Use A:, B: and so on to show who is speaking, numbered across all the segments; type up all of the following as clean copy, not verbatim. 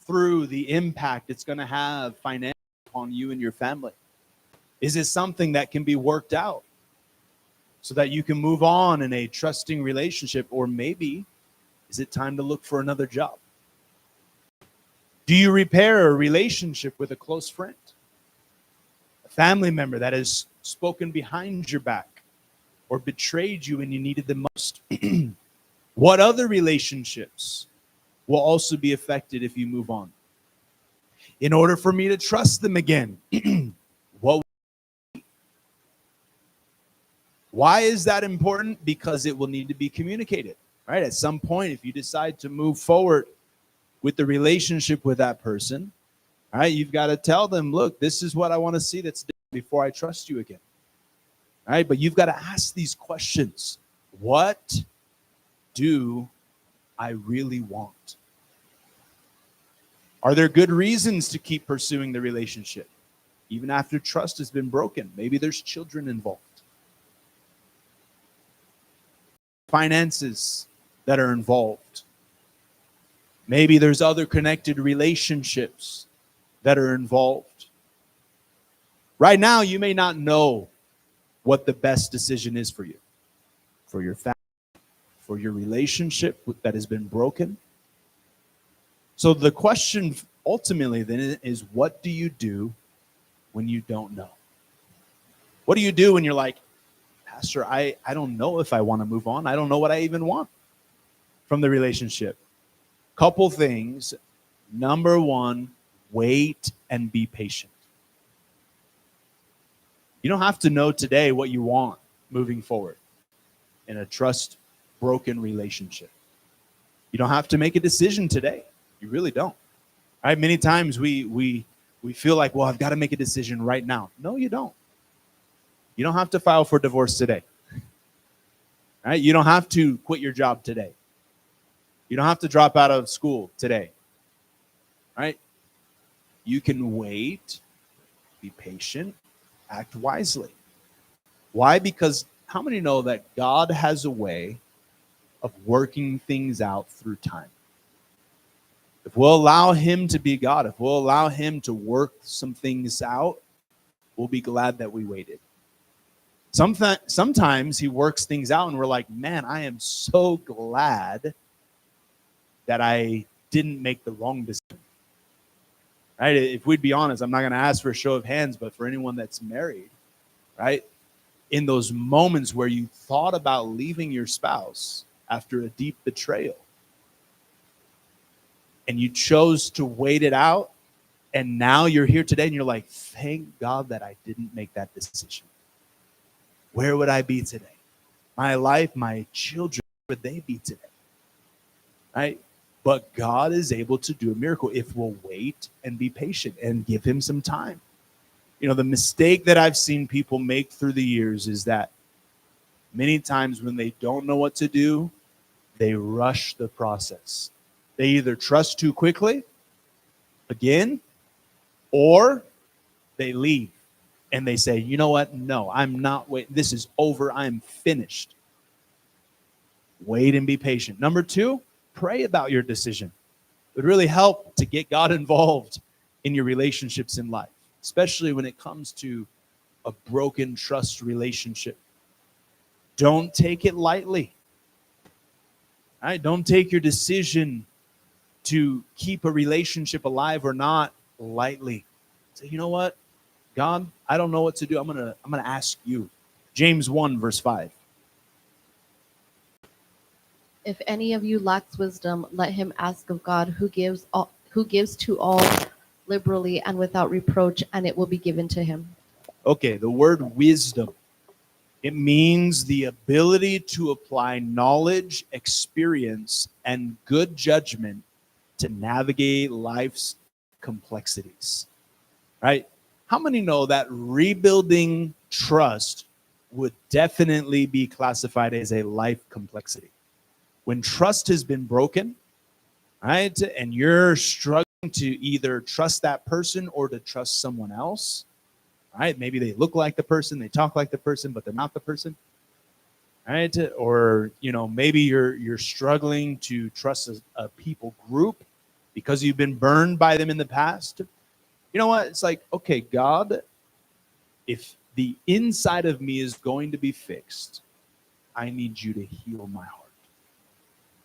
A: through the impact it's going to have financially upon you and your family? Is it something that can be worked out so that you can move on in a trusting relationship? Or maybe is it time to look for another job? Do you repair a relationship with a close friend, a family member that has spoken behind your back or betrayed you when you needed them most? What other relationships will also be affected if you move on? In order for me to trust them again, what? Why is that important? Because it will need to be communicated, right? At some point, if you decide to move forward with the relationship with that person, all right, you've got to tell them, look, this is what I want to see that's different before I trust you again. All right, but you've got to ask these questions. What do I really want? Are there good reasons to keep pursuing the relationship, even after trust has been broken? Maybe there's children involved. Finances that are involved. Maybe there's other connected relationships that are involved. Right now, you may not know what the best decision is for you, for your family, for your relationship that has been broken. So the question ultimately then is, what do you do when you don't know? What do you do when you're like, Pastor, I don't know if I want to move on. I don't know what I even want from the relationship. Couple things. Number one, wait and be patient. You don't have to know today what you want moving forward in a trust broken relationship. You don't have to make a decision today. You really don't. All right? Many times we feel like, well, I've got to make a decision right now. No, you don't. You don't have to file for divorce today. All right? You don't have to quit your job today. You don't have to drop out of school today. All right? You can wait, be patient, act wisely. Why? Because how many know that God has a way of working things out through time? If we'll allow him to be God, if we'll allow him to work some things out, we'll be glad that we waited. Sometimes he works things out and we're like, man, I am so glad that I didn't make the wrong decision. Right? If we'd be honest, I'm not going to ask for a show of hands, but for anyone that's married, right? In those moments where you thought about leaving your spouse after a deep betrayal, and you chose to wait it out, and now you're here today and you're like, thank God that I didn't make that decision. Where would I be today? My life, my children, where would they be today? Right? But God is able to do a miracle if we'll wait and be patient and give him some time. You know, the mistake that I've seen people make through the years is that many times when they don't know what to do, they rush the process. They either trust too quickly, again, or they leave and they say, you know what? No, I'm not waiting. This is over. I'm finished. Wait and be patient. Number two, pray about your decision. It would really help to get God involved in your relationships in life, especially when it comes to a broken trust relationship. Don't take it lightly. All right? Don't take your decision to keep a relationship alive or not lightly. Say, you know what? God, I don't know what to do. I'm gonna ask you. James 1, verse 5.
B: If any of you lacks wisdom, let him ask of God, who gives to all liberally and without reproach, and it will be given to him.
A: Okay, the word wisdom. It means the ability to apply knowledge, experience, and good judgment to navigate life's complexities. Right? How many know that rebuilding trust would definitely be classified as a life complexity? When trust has been broken, right, and you're struggling to either trust that person or to trust someone else, right? Maybe they look like the person, they talk like the person, but they're not the person, right? Or, you know, maybe you're struggling to trust a people group because you've been burned by them in the past, you know what? It's like, okay, God, if the inside of me is going to be fixed, I need you to heal my heart.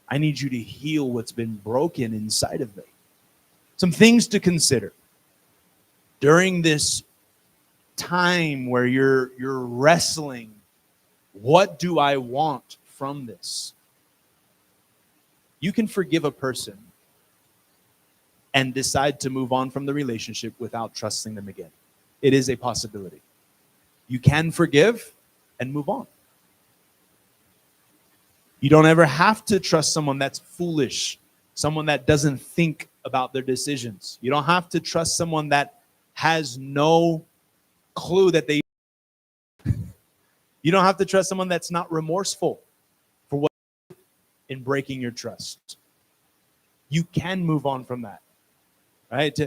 A: I need you to heal what's been broken inside of me. Some things to consider during this time where you're wrestling. What do I want from this? You can forgive a person and decide to move on from the relationship without trusting them again. It is a possibility. You can forgive and move on. You don't ever have to trust someone that's foolish, someone that doesn't think about their decisions. You don't have to trust someone that has no clue that they... You don't have to trust someone that's not remorseful for what in breaking your trust. You can move on from that, right?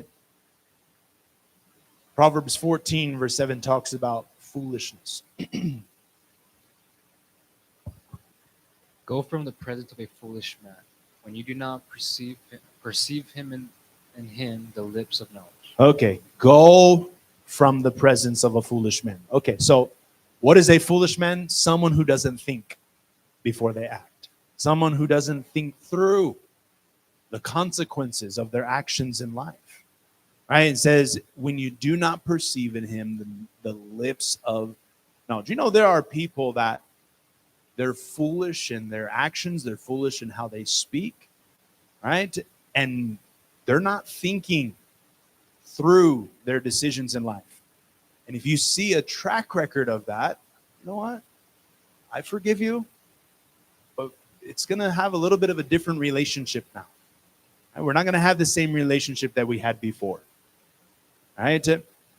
A: Proverbs 14 verse 7 talks about foolishness.
C: Go from the presence of a foolish man, when you do not perceive him in him the lips of knowledge.
A: Okay, go from the presence of a foolish man. Okay, so what is a foolish man? Someone who doesn't think before they act. Someone who doesn't think through the consequences of their actions in life. Right? It says, when you do not perceive in him the lips of knowledge. You know, there are people that they're foolish in their actions, they're foolish in how they speak, right? And they're not thinking through their decisions in life. And if you see a track record of that, you know what? I forgive you, but it's going to have a little bit of a different relationship now. Right? We're not going to have the same relationship that we had before. Right?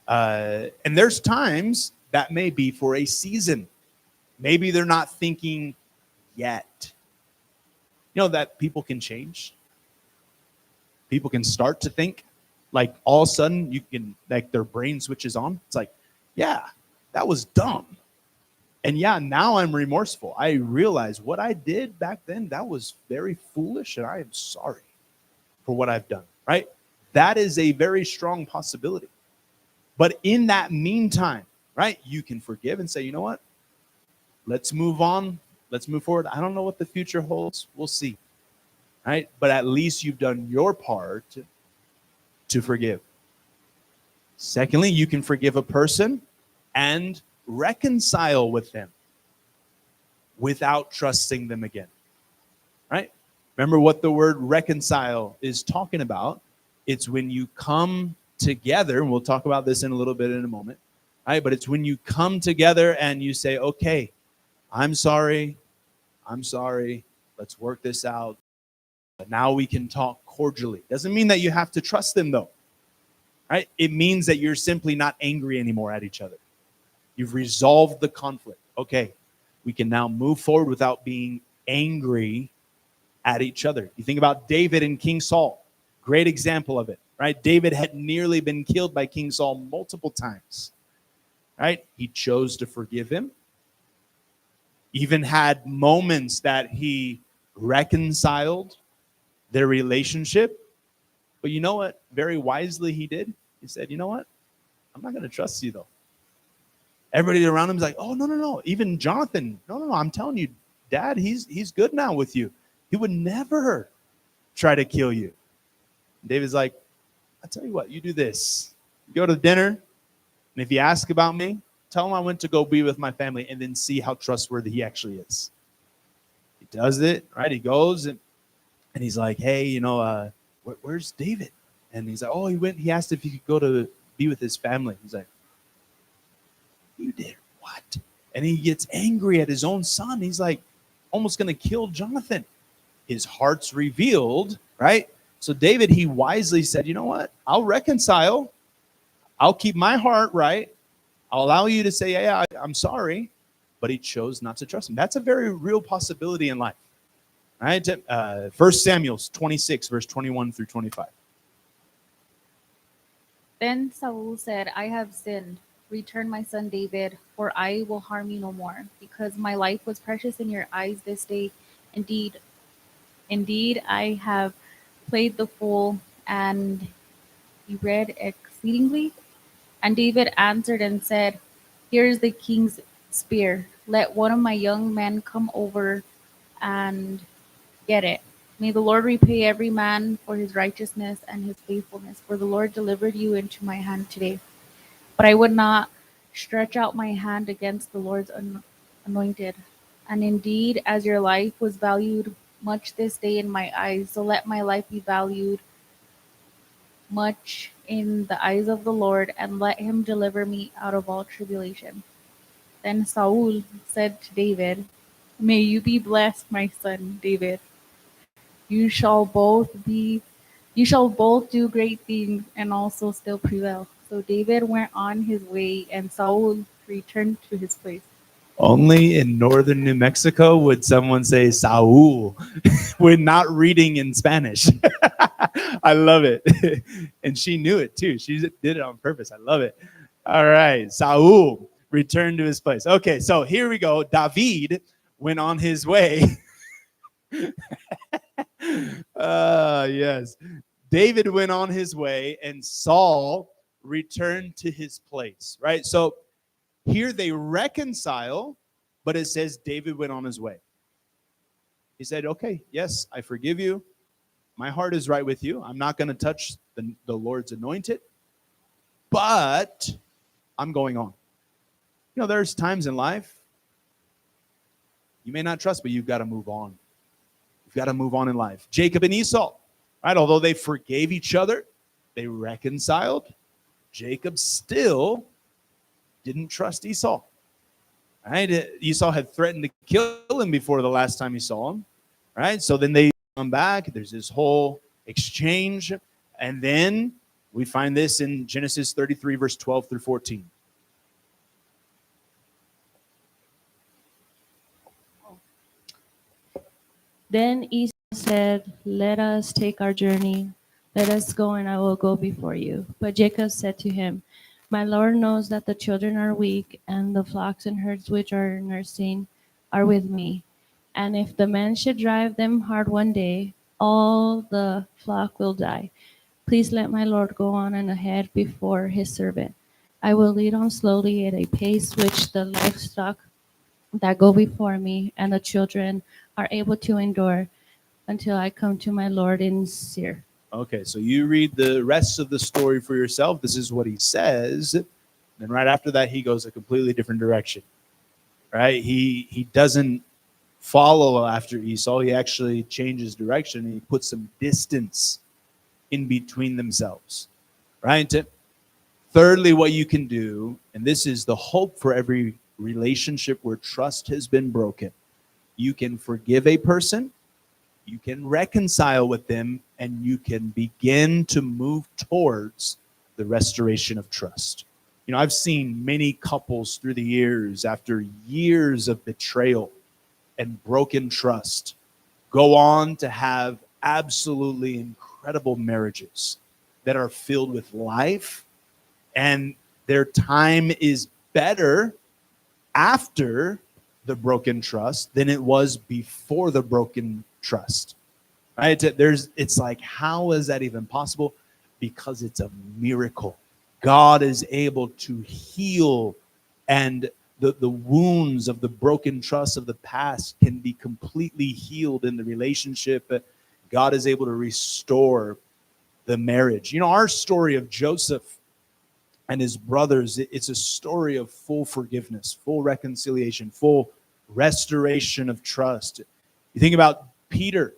A: And there's times that may be for a season. Maybe they're not thinking yet. You know that people can change. People can start to think. Like all of a sudden, you can, like their brain switches on. It's like, yeah, that was dumb. And yeah, now I'm remorseful. I realize what I did back then, that was very foolish, and I am sorry for what I've done, right? That is a very strong possibility. But in that meantime, right, you can forgive and say, you know what? Let's move on. Let's move forward. I don't know what the future holds. We'll see. Right? But at least you've done your part to forgive. Secondly, you can forgive a person and reconcile with them without trusting them again. Right? Remember what the word reconcile is talking about. It's when you come together, and we'll talk about this in a little bit in a moment. Right? But it's when you come together and you say, okay, I'm sorry. Let's work this out. But now we can talk cordially. Doesn't mean that you have to trust them, though. Right? It means that you're simply not angry anymore at each other. You've resolved the conflict. Okay, we can now move forward without being angry at each other. You think about David and King Saul. Great example of it. Right? David had nearly been killed by King Saul multiple times. Right? He chose to forgive him. Even had moments that he reconciled their relationship. But you know what? Very wisely he did. He said, you know what? I'm not going to trust you, though. Everybody around him is like, oh, no. Even Jonathan, no. I'm telling you, Dad, he's good now with you. He would never try to kill you. And David's like, I'll tell you what, you do this. You go to dinner, and if you ask about me, tell him I went to go be with my family, and then see how trustworthy he actually is. He does it, right? He goes, and he's like, hey, you know, where's David? And he's like, oh, he asked if he could go to be with his family. He's like, you did what? And he gets angry at his own son. He's like, almost going to kill Jonathan. His heart's revealed, right? So David, he wisely said, you know what? I'll reconcile. I'll keep my heart right. I'll allow you to say, yeah, I'm sorry. But he chose not to trust him. That's a very real possibility in life. Right? 1 Samuel 26, verse 21 through 25.
D: Then Saul said, I have sinned. Return my son David, for I will harm you no more, because my life was precious in your eyes this day. Indeed, I have played the fool and he read exceedingly. And David answered and said, Here is the king's spear. Let one of my young men come over and get it. May the Lord repay every man for his righteousness and his faithfulness, for the Lord delivered you into my hand today. But I would not stretch out my hand against the Lord's anointed. And indeed, as your life was valued much this day in my eyes, so let my life be valued much in the eyes of the Lord, and let him deliver me out of all tribulation. Then Saul said to David, May you be blessed, my son David. You shall both do great things and also still prevail. So David went on his way, and Saul returned to his place.
A: Only in northern New Mexico would someone say Saul. We're not reading in Spanish. I love it. And she knew it too. She did it on purpose. I love it. All right. Saul returned to his place. Okay, so here we go. David went on his way. Yes. David went on his way, and Saul returned to his place, right? So here they reconcile, but it says David went on his way. He said, okay, yes, I forgive you. My heart is right with you. I'm not going to touch the Lord's anointed, but I'm going on. You know, there's times in life you may not trust, but you've got to move on. You've got to move on in life. Jacob and Esau, right? Although they forgave each other, they reconciled. Jacob still didn't trust Esau. Right? Esau had threatened to kill him before the last time he saw him. Right? So then they come back. There's this whole exchange. And then we find this in Genesis 33, verse 12 through 14.
E: Then Esau said, Let us take our journey. Let us go, and I will go before you. But Jacob said to him, My Lord knows that the children are weak, and the flocks and herds which are nursing are with me. And if the men should drive them hard one day, all the flock will die. Please let my Lord go on and ahead before his servant. I will lead on slowly at a pace which the livestock that go before me and the children are able to endure until I come to my Lord in Seir.
A: Okay, so you read the rest of the story for yourself. This is what he says. And right after that, he goes a completely different direction. Right? He doesn't follow after Esau. He actually changes direction, and he puts some distance in between themselves. Right? Thirdly, what you can do, and this is the hope for every relationship where trust has been broken, you can forgive a person, you can reconcile with them, and you can begin to move towards the restoration of trust. You know, I've seen many couples through the years, after years of betrayal and broken trust, go on to have absolutely incredible marriages that are filled with life, and their time is better after the broken trust than it was before the broken trust. Right? It's like, how is that even possible? Because it's a miracle. God is able to heal, and the wounds of the broken trust of the past can be completely healed in the relationship. God is able to restore the marriage. You know, our story of Joseph and his brothers, it's a story of full forgiveness, full reconciliation, full restoration of trust. You think about Peter,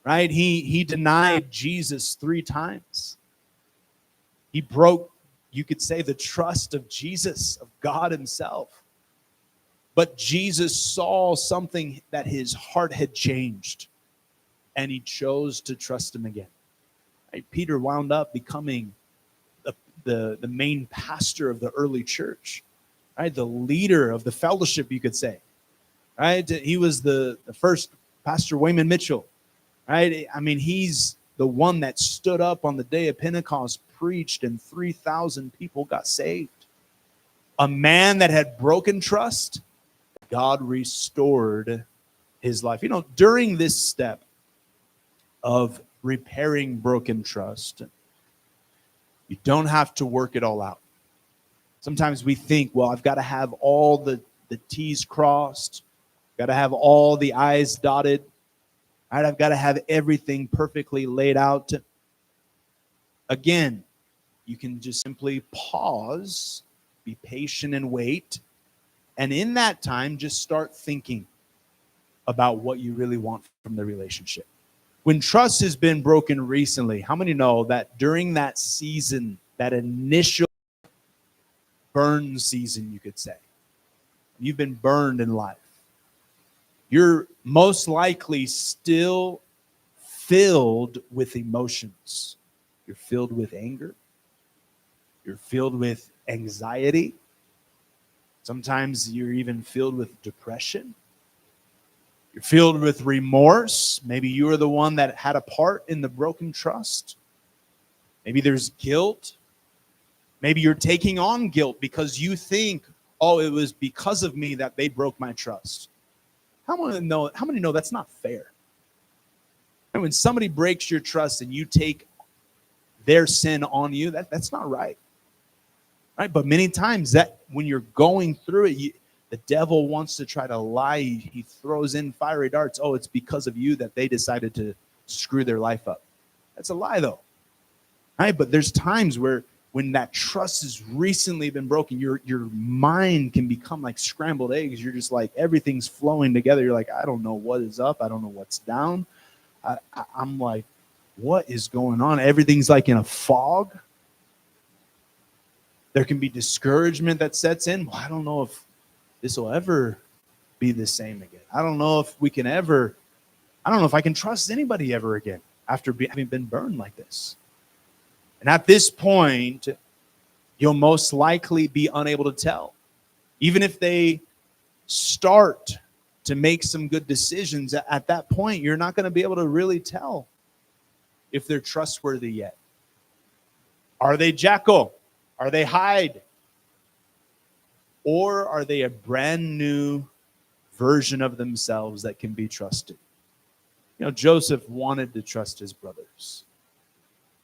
A: right? He denied Jesus 3 times. He broke, you could say, the trust of Jesus, of God himself. But Jesus saw something that his heart had changed, and he chose to trust him again. Right? Peter wound up becoming the main pastor of the early church, right? The leader of the fellowship, you could say, right? He was the first Pastor Wayman Mitchell, right? I mean, he's the one that stood up on the day of Pentecost, preached, and 3,000 people got saved. A man that had broken trust, God restored his life. You know, during this step of repairing broken trust, you don't have to work it all out. Sometimes we think, well, I've got to have all the T's crossed, got to have all the I's dotted, right? I've got to have everything perfectly laid out. Again, you can just simply pause, be patient and wait. And in that time, just start thinking about what you really want from the relationship. When trust has been broken recently, how many know that during that season, that initial burn season, you could say, you've been burned in life, you're most likely still filled with emotions. You're filled with anger. You're filled with anxiety. Sometimes you're even filled with depression. You're filled with remorse. Maybe you were the one that had a part in the broken trust. Maybe there's guilt. Maybe you're taking on guilt because you think, oh, it was because of me that they broke my trust. How many know that's not fair? And when somebody breaks your trust and you take their sin on you, that's not right. Right? But many times that when you're going through it, the devil wants to try to lie. He throws in fiery darts. Oh, it's because of you that they decided to screw their life up. That's a lie, though. Right? But there's times where when that trust has recently been broken, your mind can become like scrambled eggs. You're just like, everything's flowing together. You're like, I don't know what is up. I don't know what's down. I'm like, what is going on? Everything's like in a fog. There can be discouragement that sets in. Well, I don't know if this will ever be the same again. I don't know if I don't know if I can trust anybody ever again after having been burned like this. And at this point, you'll most likely be unable to tell. Even if they start to make some good decisions, at that point, you're not going to be able to really tell if they're trustworthy yet. Are they Jekyll? Are they Hyde? Or are they a brand new version of themselves that can be trusted? You know, Joseph wanted to trust his brothers.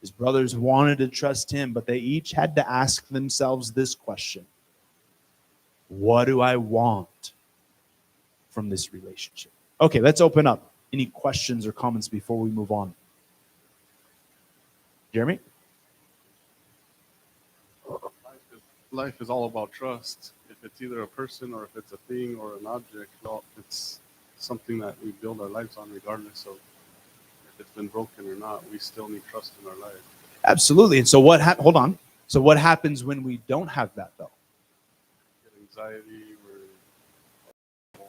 A: His brothers wanted to trust him, but they each had to ask themselves this question: what do I want from this relationship? Okay, let's open up. Any questions or comments before we move on? Jeremy?
F: Life is all about trust. If it's either a person or if it's a thing or an object, well, it's something that we build our lives on regardless of if it's been broken or not. We still need trust in our life.
A: Absolutely. And so hold on. So what happens when we don't have that, though?
F: Get anxiety or...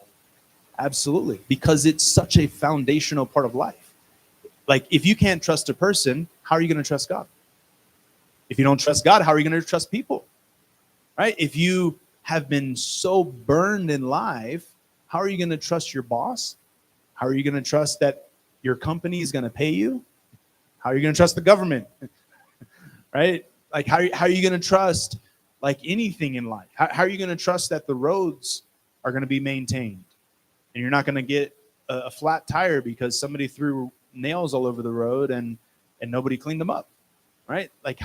A: Absolutely. Because it's such a foundational part of life. Like, if you can't trust a person, how are you going to trust God? If you don't trust God, how are you going to trust people? Right? If you have been so burned in life, how are you going to trust your boss? How are you going to trust that your company is going to pay you? How are you going to trust the government? Right? Like, how are you going to trust like anything in life? How are you going to trust that the roads are going to be maintained and you're not going to get a flat tire because somebody threw nails all over the road and nobody cleaned them up? Right? Like,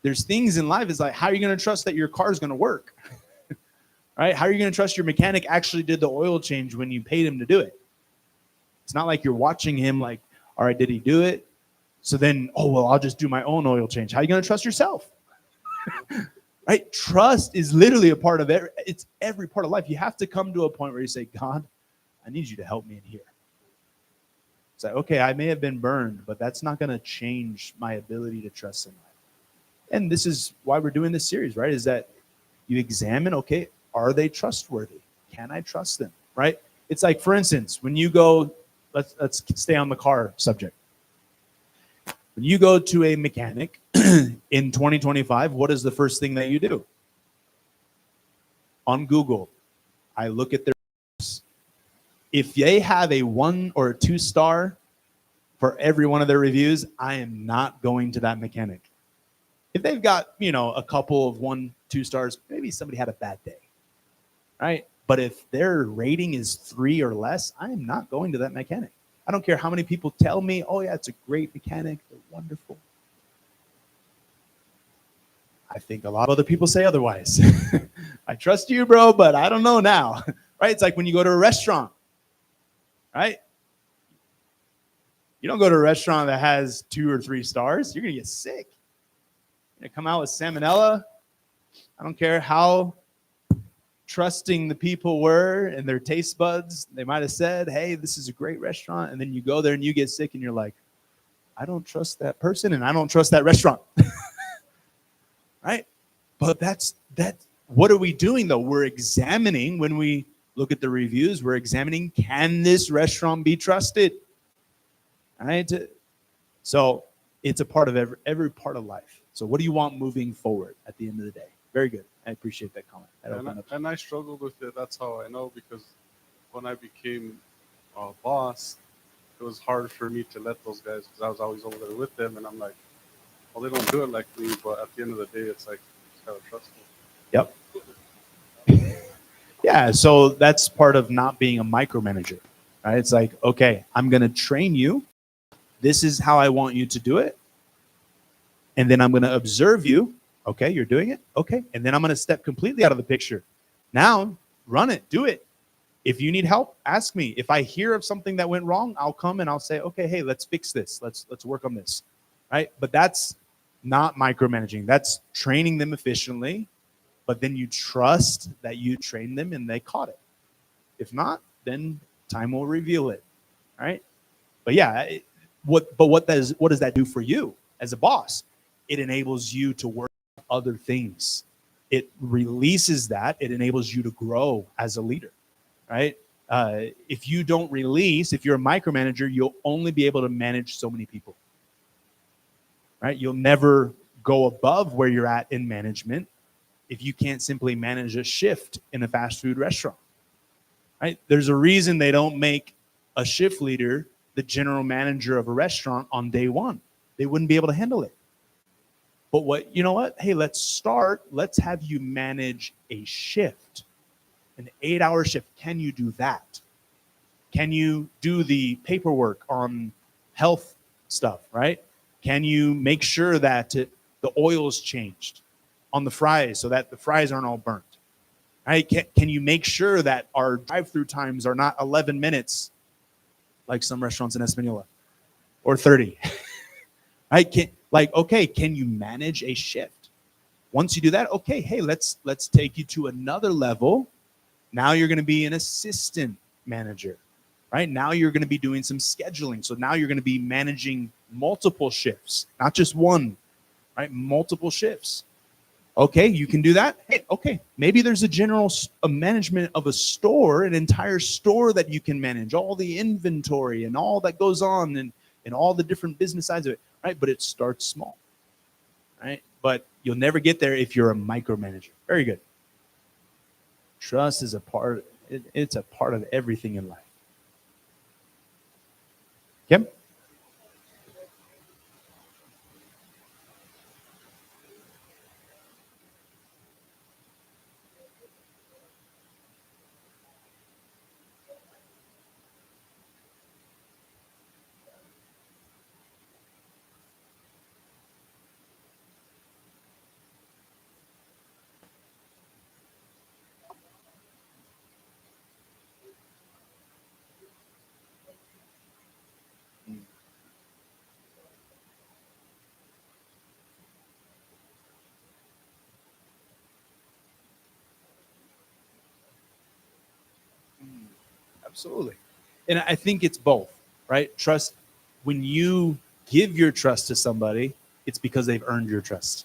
A: there's things in life, is like, how are you going to trust that your car is going to work? Right? How are you going to trust your mechanic actually did the oil change when you paid him to do it? It's not like you're watching him like, all right, did he do it? So then, oh, well, I'll just do my own oil change. How are you going to trust yourself? Right? Trust is literally a part of it's every part of life. You have to come to a point where you say, God, I need you to help me in here. It's like, okay, I may have been burned, but that's not going to change my ability to trust in life. And this is why we're doing this series, right? Is that you examine, okay, are they trustworthy? Can I trust them? Right? It's like, for instance, when you go, let's stay on the car subject. When you go to a mechanic in 2025, what is the first thing that you do? On Google, I look at their reviews. If they have a 1 or a 2 star for every one of their reviews, I am not going to that mechanic. If they've got, a couple of 1, 2 stars, maybe somebody had a bad day, right? But if their rating is 3 or less, I am not going to that mechanic. I don't care how many people tell me, oh yeah, it's a great mechanic, they're wonderful. I think a lot of other people say otherwise. I trust you, bro, but I don't know now. Right? It's like when you go to a restaurant, right? You don't go to a restaurant that has 2 or 3 stars. You're going to get sick. You're going to come out with salmonella. I don't care how trusting the people were and their taste buds. They might have said, hey, this is a great restaurant. And then you go there and you get sick and you're like, I don't trust that person and I don't trust that restaurant. Right? But that's what are we doing though? We're examining, when we look at the reviews, we're examining, can this restaurant be trusted? Right? So it's a part of every part of life. So what do you want moving forward at the end of the day? Very good. I appreciate that comment.
F: And I struggled with it. That's how I know, because when I became a boss, it was hard for me to let those guys, because I was always over there with them, and I'm like, well, they don't do it like me, but at the end of the day, it's like, just gotta trust them.
A: Yep. Yeah, so that's part of not being a micromanager, right? It's like, okay, I'm gonna train you. This is how I want you to do it. And then I'm gonna observe you. Okay, you're doing it. Okay, and then I'm gonna step completely out of the picture. Now, run it, do it. If you need help, ask me. If I hear of something that went wrong, I'll come and I'll say, okay, hey, let's fix this. Let's work on this, right? But that's not micromanaging. That's training them efficiently, but then you trust that you trained them and they caught it. If not, then time will reveal it, right? But yeah, what does that do for you as a boss? It enables you to work on other things. It releases that. It enables you to grow as a leader, right? If you don't release, if you're a micromanager, you'll only be able to manage so many people. Right? You'll never go above where you're at in management if you can't simply manage a shift in a fast food restaurant. Right? There's a reason they don't make a shift leader the general manager of a restaurant on day one. They wouldn't be able to handle it. But you know what? Hey, let's have you manage a shift, an 8-hour shift. Can you do that? Can you do the paperwork on health stuff, right? Can you make sure that the oil's changed on the fries so that the fries aren't all burnt? Right? Can you make sure that our drive-through times are not 11 minutes like some restaurants in Española, or 30? Right? Can you manage a shift? Once you do that, okay, hey, let's take you to another level. Now you're going to be an assistant manager. Right? Now you're going to be doing some scheduling. So now you're going to be managing multiple shifts, not just one, right? Multiple shifts. Okay, you can do that. Hey, okay, maybe there's a management of a store, an entire store that you can manage, all the inventory and all that goes on and all the different business sides of it, right? But it starts small, right? But you'll never get there if you're a micromanager. Very good. Trust is it's a part of everything in life. Kim? Absolutely. And I think it's both, right? Trust, when you give your trust to somebody, it's because they've earned your trust.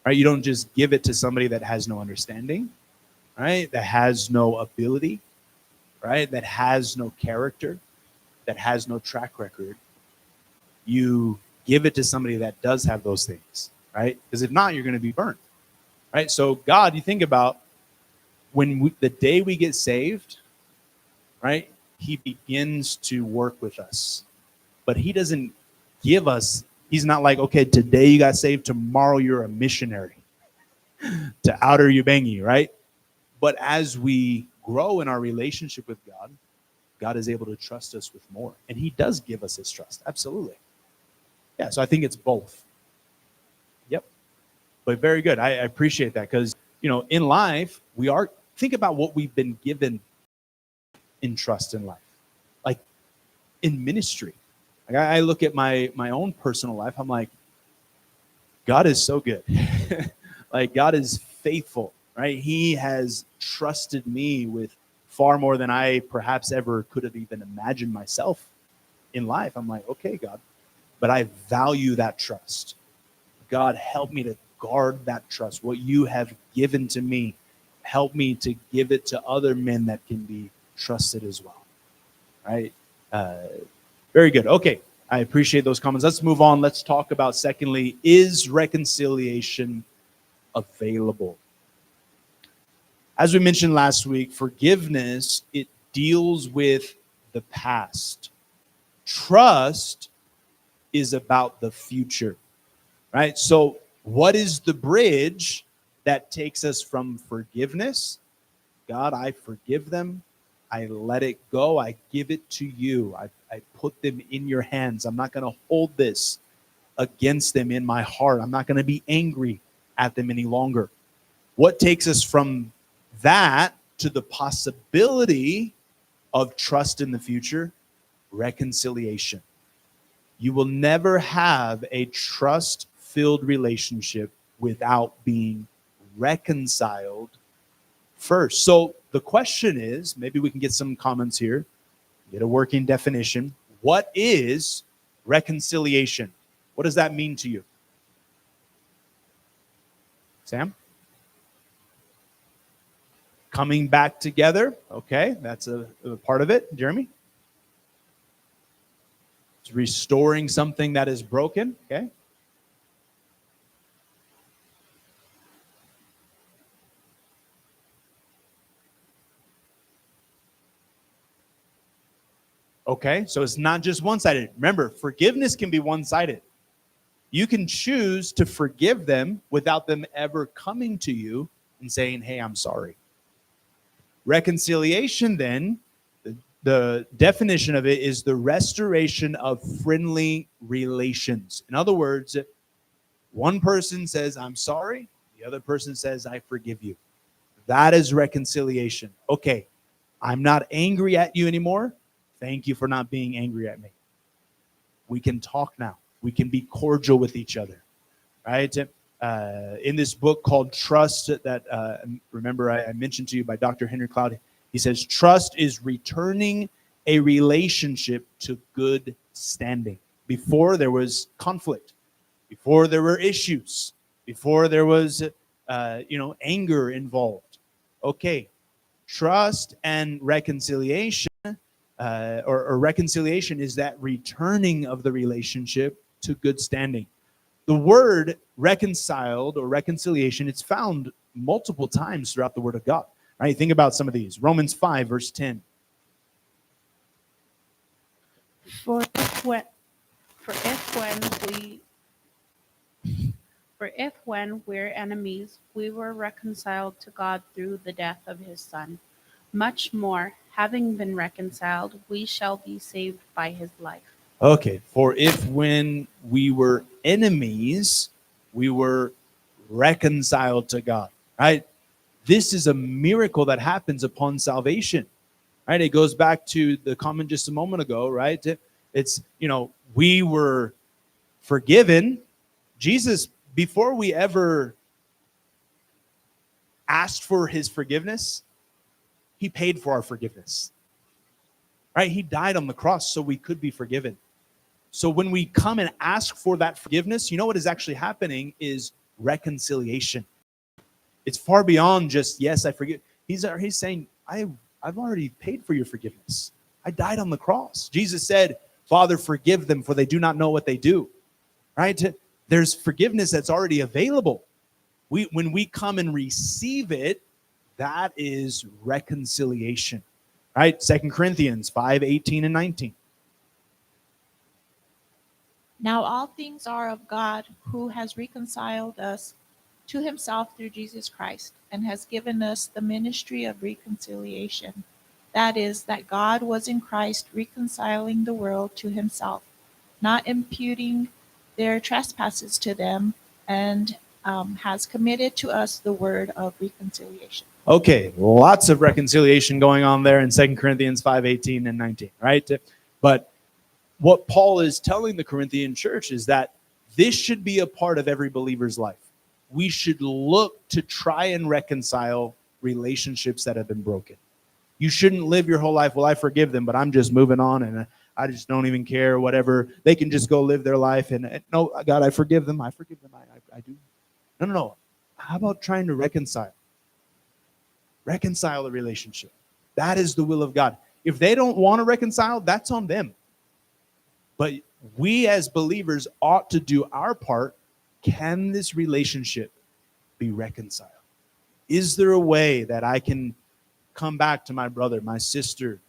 A: Right? You don't just give it to somebody that has no understanding, right? That has no ability, right? That has no character, that has no track record. You give it to somebody that does have those things, right? Because if not, you're going to be burnt, right? So God, you think about the day we get saved, right? He begins to work with us, but he doesn't give us, he's not like, okay, today you got saved, tomorrow you're a missionary to outer Ubangi, right? But as we grow in our relationship with God, God is able to trust us with more. And he does give us his trust. Absolutely. Yeah, so I think it's both. Yep. But very good. I appreciate that because, in life, think about what we've been given in trust in life. Like in ministry. Like I look at my own personal life, I'm like, God is so good. Like God is faithful, right? He has trusted me with far more than I perhaps ever could have even imagined myself in life. I'm like, okay, God, but I value that trust. God, help me to guard that trust. What you have given to me, help me to give it to other men that can be trusted as well, right? Very good. Okay, I appreciate those comments. Let's move on. Let's talk about, secondly, is reconciliation available? As we mentioned last week, forgiveness, it deals with the past. Trust is about the future, right? So what is the bridge that takes us from forgiveness? God, I forgive them. I let it go. I give it to you. I put them in your hands. I'm not going to hold this against them in my heart. I'm not going to be angry at them any longer. What takes us from that to the possibility of trust in the future? Reconciliation. You will never have a trust-filled relationship without being reconciled first. So the question is, maybe we can get some comments here, get a working definition. What is reconciliation? What does that mean to you? Sam? Coming back together. Okay, that's a part of it. Jeremy? It's restoring something that is broken. Okay. Okay, so it's not just one-sided. Remember, forgiveness can be one-sided. You can choose to forgive them without them ever coming to you and saying, hey, I'm sorry. Reconciliation, then, the definition of it is the restoration of friendly relations. In other words, one person says, I'm sorry. The other person says, I forgive you. That is reconciliation. Okay, I'm not angry at you anymore. Thank you for not being angry at me. We can talk now. We can be cordial with each other, right? In this book called Trust that, remember I mentioned to you by Dr. Henry Cloud, he says, trust is returning a relationship to good standing. Before there was conflict, before there were issues, before there was, anger involved. Okay, trust and reconciliation, or reconciliation is that returning of the relationship to good standing. The word reconciled or reconciliation, it's found multiple times throughout the Word of God. Right? Think about some of these. Romans 5, verse 10.
G: For if when we're enemies, we were reconciled to God through the death of his Son, much more, having been reconciled, we shall be saved by his life.
A: Okay, for if when we were enemies, we were reconciled to God, right? This is a miracle that happens upon salvation, right? It goes back to the comment just a moment ago, right? It's, we were forgiven. Jesus, before we ever asked for his forgiveness, he paid for our forgiveness, right? He died on the cross so we could be forgiven. So when we come and ask for that forgiveness, you know what is actually happening is reconciliation. It's far beyond just, yes, I forgive. He's saying, I've already paid for your forgiveness. I died on the cross. Jesus said, Father, forgive them, for they do not know what they do. Right? There's forgiveness that's already available. When we come and receive it, that is reconciliation. Right? 2 Corinthians 5, 18 and 19.
H: Now all things are of God, who has reconciled us to himself through Jesus Christ, and has given us the ministry of reconciliation. That is, that God was in Christ reconciling the world to himself, not imputing their trespasses to them, and has committed to us the word of reconciliation.
A: Okay, lots of reconciliation going on there in 2 Corinthians 5:18 and 19, right? But what Paul is telling the Corinthian church is that this should be a part of every believer's life. We should look to try and reconcile relationships that have been broken. You shouldn't live your whole life, well, I forgive them, but I'm just moving on and I just don't even care, whatever. They can just go live their life and no, God, I forgive them. I forgive them. I do. No. How about trying to reconcile? Reconcile the relationship. That is the will of God. If they don't want to reconcile, that's on them. But we as believers ought to do our part. Can this relationship be reconciled? Is there a way that I can come back to my brother, my sister,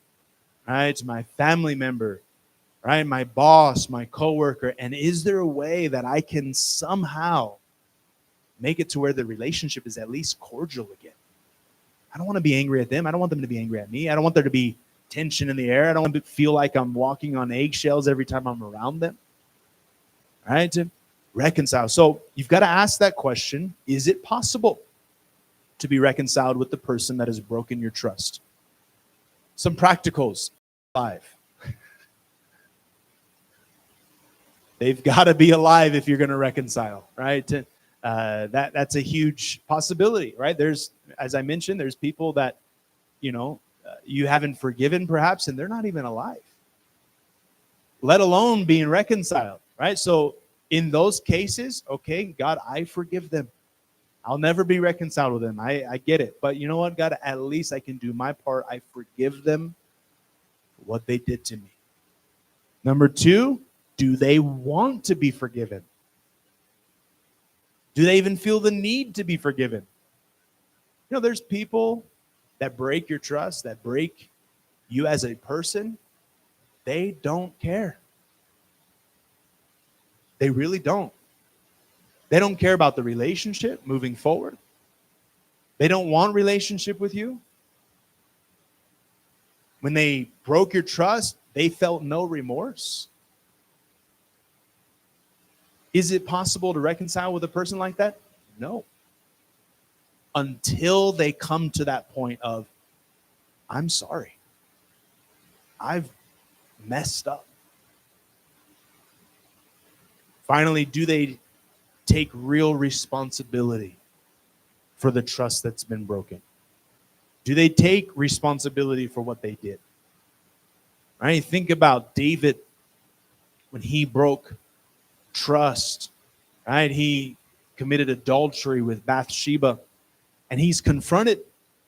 A: right, my family member, right, my boss, my coworker, and is there a way that I can somehow make it to where the relationship is at least cordial again? I don't want to be angry at them. I don't want them to be angry at me. I don't want there to be tension in the air. I don't want to feel like I'm walking on eggshells every time I'm around them. All right, to reconcile. So you've got to ask that question, is it possible to be reconciled with the person that has broken your trust? Some practicals. 5. They've got to be alive if you're going to reconcile, right? That's a huge possibility, right? There's, as I mentioned, there's people that, you haven't forgiven perhaps, and they're not even alive, let alone being reconciled, right? So in those cases, okay, God, I forgive them. I'll never be reconciled with them. I get it. But you know what, God, at least I can do my part. I forgive them for what they did to me. Number 2, do they want to be forgiven? Do they even feel the need to be forgiven? There's people that break your trust, that break you as a person. They don't care. They really don't. They don't care about the relationship moving forward. They don't want relationship with you. When they broke your trust, they felt no remorse. Is it possible to reconcile with a person like that? No. Until they come to that point of, I'm sorry. I've messed up. Finally, do they take real responsibility for the trust that's been broken? Do they take responsibility for what they did? Right? Think about David when he broke trust, right? He committed adultery with Bathsheba, and he's confronted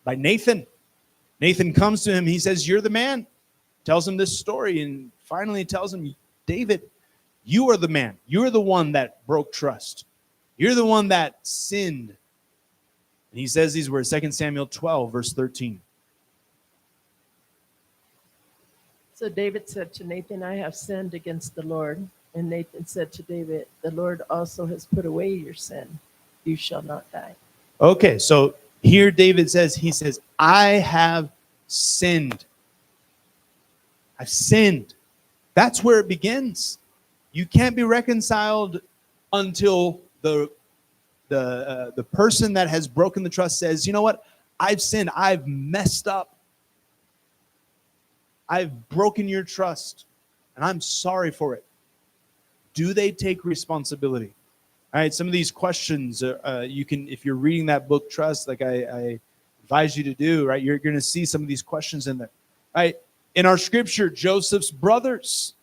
A: by Nathan. Nathan comes to him. He says, you're the man. Tells him this story, and finally tells him, David, you are the man. You're the one that broke trust. You're the one that sinned. And he says these words, 2 Samuel 12, verse 13.
I: So David said to Nathan, I have sinned against the Lord. And Nathan said to David, the Lord also has put away your sin. You shall not die.
A: Okay, so here David says, he says, I have sinned. I've sinned. That's where it begins. You can't be reconciled until the person that has broken the trust says, you know what? I've sinned. I've messed up. I've broken your trust, and I'm sorry for it. Do they take responsibility? All right, some of these questions you can, if you're reading that book, Trust, like I advise you to do, right? You're going to see some of these questions in there. All right, in our scripture, Joseph's brothers,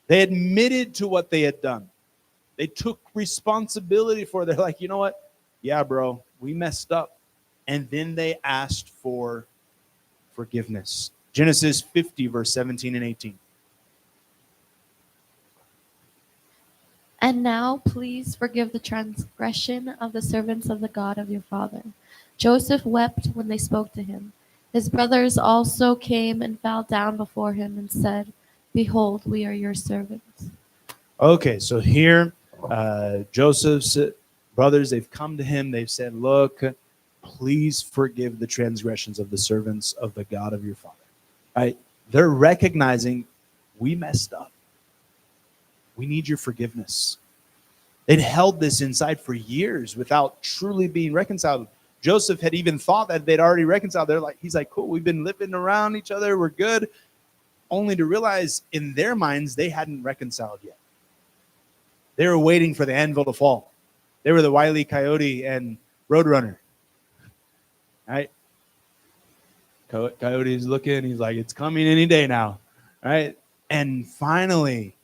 A: they admitted to what they had done. They took responsibility for it. They're like, you know what? Yeah, bro, we messed up. And then they asked for forgiveness. Genesis 50, verse 17 and 18.
B: And now please forgive the transgression of the servants of the God of your father. Joseph wept when they spoke to him. His brothers also came and fell down before him and said, behold, we are your servants.
A: Okay, so here Joseph's brothers, they've come to him. They've said, look, please forgive the transgressions of the servants of the God of your father. right? They're recognizing we messed up. We need your forgiveness. They'd held this inside for years without truly being reconciled. Joseph had even thought that they'd already reconciled. He's like, cool, we've been living around each other, we're good. Only to realize in their minds they hadn't reconciled yet. They were waiting for the anvil to fall. They were the Wile E. Coyote and Roadrunner. Right? Coyote's looking, he's like, it's coming any day now. Right? And finally,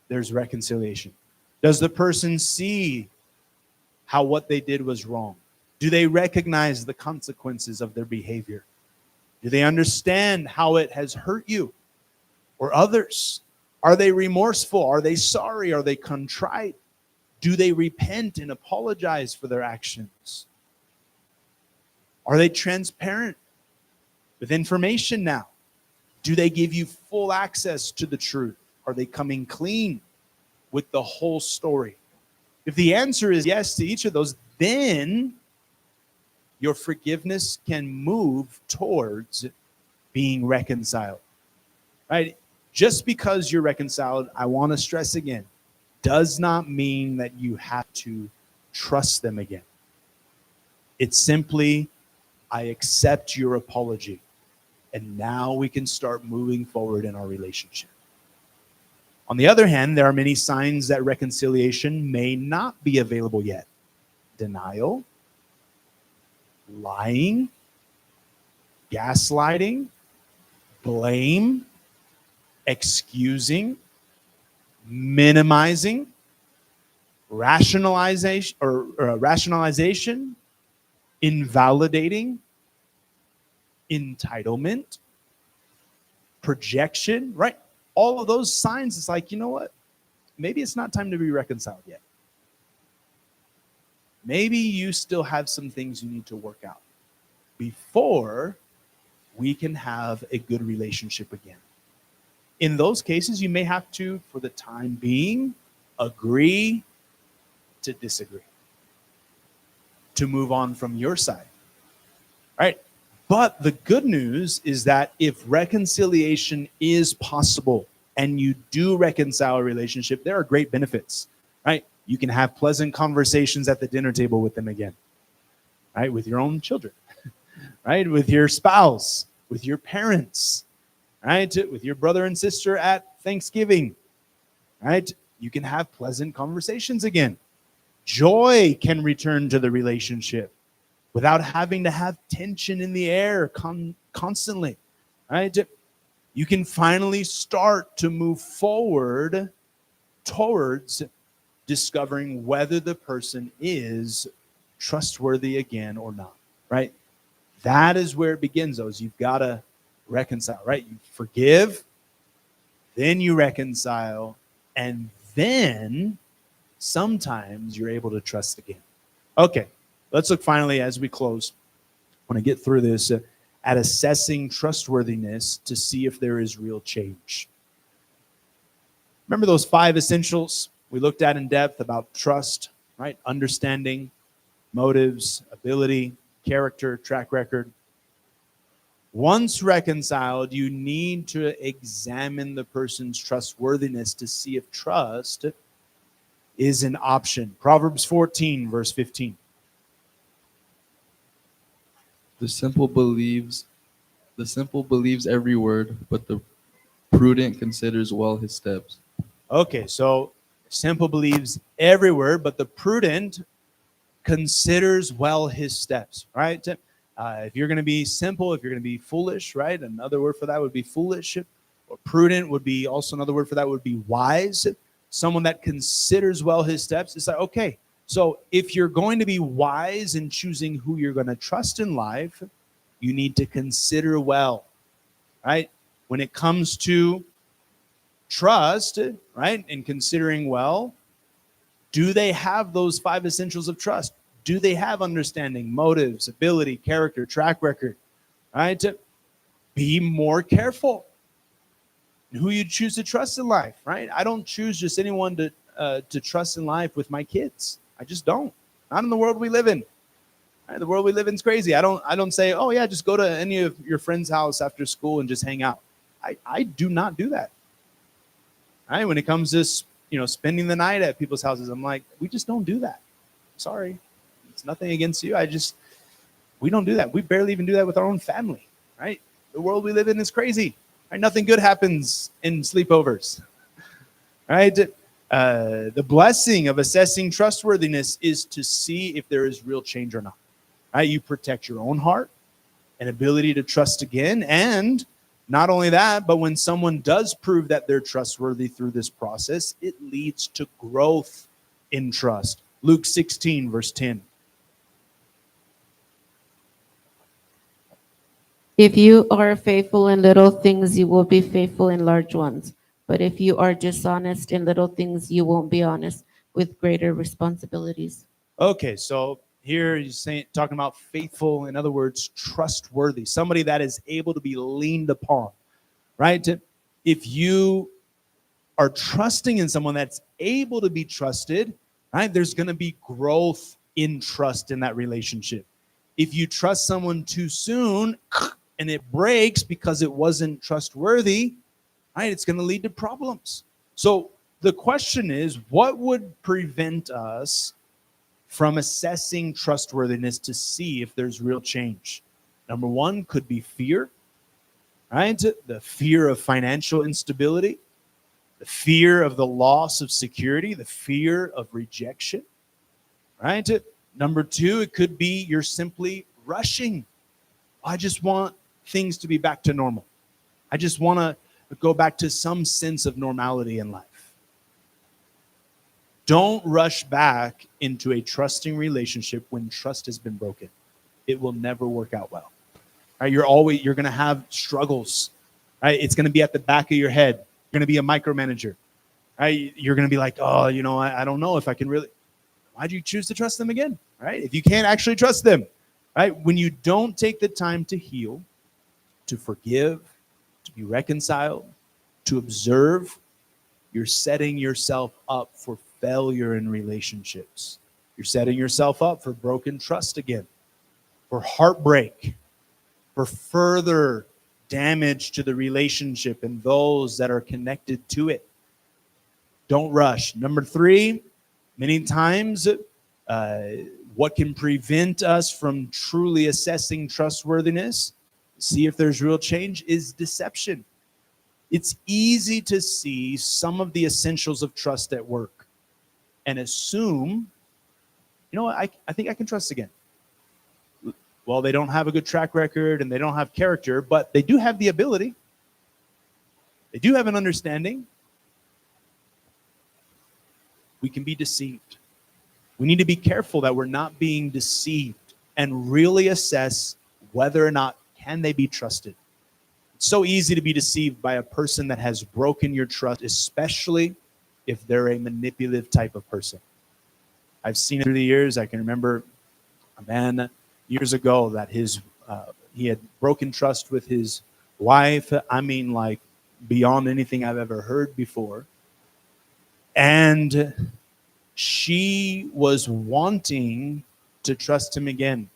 A: there's reconciliation. Does the person see how what they did was wrong? Do they recognize the consequences of their behavior? Do they understand how it has hurt you or others? Are they remorseful? Are they sorry? Are they contrite? Do they repent and apologize for their actions? Are they transparent with information now? Do they give you full access to the truth? Are they coming clean with the whole story? If the answer is yes to each of those, then your forgiveness can move towards being reconciled. Right? Just because you're reconciled, I want to stress again, does not mean that you have to trust them again. It's simply, I accept your apology. And now we can start moving forward in our relationship. On the other hand, there are many signs that reconciliation may not be available yet. Denial, lying, gaslighting, blame, excusing, minimizing, rationalization, invalidating, entitlement, projection, right? All of those signs, it's like, you know what? Maybe it's not time to be reconciled yet. Maybe you still have some things you need to work out before we can have a good relationship again. In those cases, you may have to, for the time being, agree to disagree, to move on from your side, right? But the good news is that if reconciliation is possible and you do reconcile a relationship, there are great benefits, right? You can have pleasant conversations at the dinner table with them again, right? With your own children, right? With your spouse, with your parents, right? With your brother and sister at Thanksgiving, right? You can have pleasant conversations again. Joy can return to the relationship without having to have tension in the air constantly, right? You can finally start to move forward towards discovering whether the person is trustworthy again or not, right? That is where it begins, though, is you've got to reconcile, right? You forgive, then you reconcile, and then sometimes you're able to trust again. Okay, let's look finally as we close. I want to get through this at assessing trustworthiness to see if there is real change. Remember those 5 essentials we looked at in depth about trust, right? Understanding, motives, ability, character, track record. Once reconciled, you need to examine the person's trustworthiness to see if trust is an option. Proverbs 14, verse 15.
J: The simple believes every word, but the prudent considers well his steps.
A: Okay, so simple believes every word, but the prudent considers well his steps, right? If you're going to be simple, if you're going to be foolish, right? Another word for that would be foolish. Or prudent would be also another word for that would be wise. Someone that considers well his steps. It's like, okay, so if you're going to be wise in choosing who you're going to trust in life, you need to consider well, right? When it comes to trust, right, and considering well, do they have those 5 essentials of trust? Do they have understanding, motives, ability, character, track record, right? Be more careful who you choose to trust in life, right? I don't choose just anyone to trust in life with my kids. I just don't. Not in the world we live in. Right? The world we live in is crazy. I don't say, oh yeah, just go to any of your friend's house after school and just hang out. I do not do that. Right? When it comes to spending the night at people's houses, I'm like, we just don't do that. Sorry, it's nothing against you. We don't do that. We barely even do that with our own family. Right? The world we live in is crazy. Right? Nothing good happens in sleepovers. Right? The blessing of assessing trustworthiness is to see if there is real change or not. Right? You protect your own heart and ability to trust again. And not only that, but when someone does prove that they're trustworthy through this process, it leads to growth in trust. Luke 16, verse 10.
K: If you are faithful in little things, you will be faithful in large ones. But if you are dishonest in little things, you won't be honest with greater responsibilities.
A: Okay, so here he's talking about faithful, in other words, trustworthy, somebody that is able to be leaned upon, right? If you are trusting in someone that's able to be trusted, right, there's going to be growth in trust in that relationship. If you trust someone too soon and it breaks because it wasn't trustworthy, right, it's going to lead to problems. So the question is, what would prevent us from assessing trustworthiness to see if there's real change? Number one could be fear, right? The fear of financial instability, the fear of the loss of security, the fear of rejection, right? Number two, it could be you're simply rushing. I just want things to be back to normal. I just want to go back to some sense of normality in life. Don't rush back into a trusting relationship when trust has been broken. It will never work out well. Right? You're going to have struggles. Right? It's going to be at the back of your head. You're going to be a micromanager. Right? You're going to be like, oh, I don't know if I can really. Why'd you choose to trust them again? Right? If you can't actually trust them, right? When you don't take the time to heal, to forgive, to be reconciled, to observe, you're setting yourself up for failure in relationships. You're setting yourself up for broken trust again, for heartbreak, for further damage to the relationship and those that are connected to it. Don't rush. Number three, many times what can prevent us from truly assessing trustworthiness, see if there's real change, is deception. It's easy to see some of the essentials of trust at work and assume, I think I can trust again. Well, they don't have a good track record and they don't have character, but they do have the ability. They do have an understanding. We can be deceived. We need to be careful that we're not being deceived and really assess whether or not can they be trusted. It's so easy to be deceived by a person that has broken your trust, especially if they're a manipulative type of person. I've seen it through the years. I can remember a man years ago that he had broken trust with his wife. I mean, like beyond anything I've ever heard before. And she was wanting to trust him again.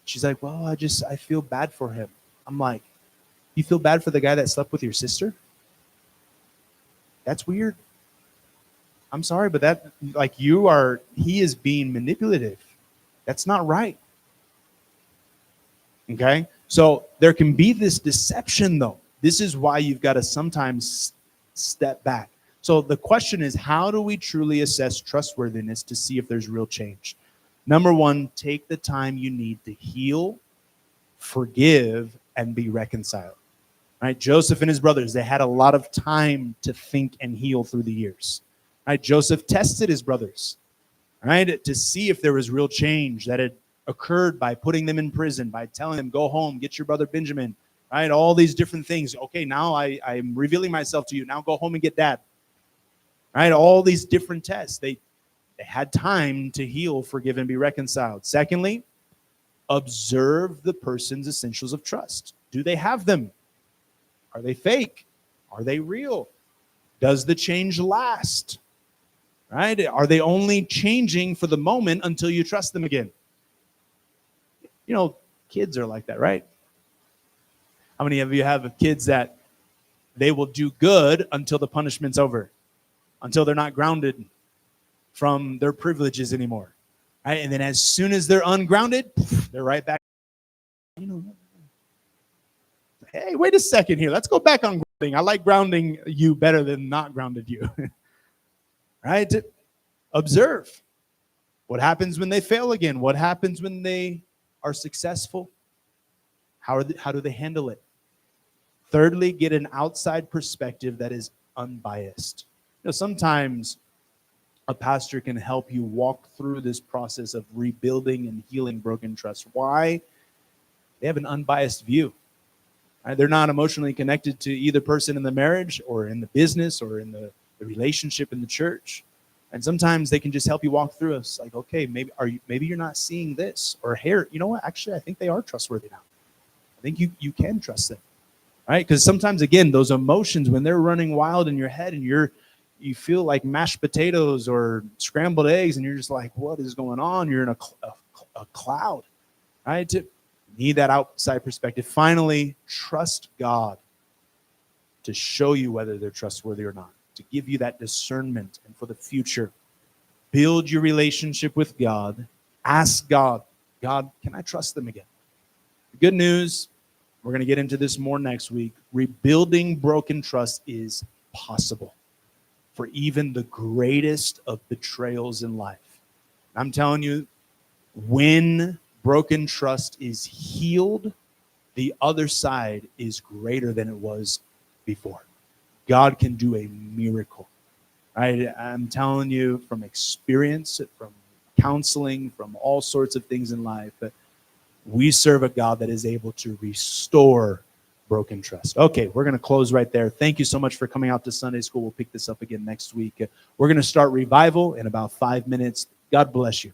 A: She's like, well, I feel bad for him. I'm like, you feel bad for the guy that slept with your sister? That's weird. I'm sorry, but he is being manipulative. That's not right. Okay? So there can be this deception though. This is why you've got to sometimes step back. So the question is, how do we truly assess trustworthiness to see if there's real change? Number one, take the time you need to heal, forgive, and be reconciled. Right? Joseph and his brothers, they had a lot of time to think and heal through the years. Right? Joseph tested his brothers, right, to see if there was real change that had occurred by putting them in prison, by telling them, go home, get your brother Benjamin, right? All these different things. Okay, now I'm revealing myself to you. Now go home and get dad. Right? All these different tests. They had time to heal, forgive, and be reconciled. Secondly, observe the person's essentials of trust. Do they have them? Are they fake? Are they real? Does the change last? Right? Are they only changing for the moment until you trust them again? You know, kids are like that, right? How many of you have kids that they will do good until the punishment's over, until they're not grounded from their privileges anymore, right? And then as soon as they're ungrounded, they're right back. You know, hey, wait a second here. Let's go back on grounding. I like grounding you better than not grounded you, right? Observe what happens when they fail again. What happens when they are successful? How do they handle it? Thirdly, get an outside perspective that is unbiased. You know, sometimes a pastor can help you walk through this process of rebuilding and healing broken trust. Why? They have an unbiased view. Right? They're not emotionally connected to either person in the marriage or in the business or in the relationship in the church. And sometimes they can just help you walk through it. It's like, okay, maybe you're not seeing this. Or here, you know what? Actually, I think they are trustworthy now. I think you can trust them. Right? Because sometimes, again, those emotions, when they're running wild in your head and you feel like mashed potatoes or scrambled eggs and you're just like, what is going on? You're in a cloud, right? Need that outside perspective. Finally, trust God to show you whether they're trustworthy or not, to give you that discernment. And for the future, build your relationship with God. Ask God, can I trust them again? The good news, we're going to get into this more next week. Rebuilding broken trust is possible for even the greatest of betrayals in life. I'm telling you, when broken trust is healed, the other side is greater than it was before. God can do a miracle. Right? I'm telling you from experience, from counseling, from all sorts of things in life, that we serve a God that is able to restore broken trust. Okay, we're going to close right there. Thank you so much for coming out to Sunday school. We'll pick this up again next week. We're going to start revival in about 5 minutes. God bless you.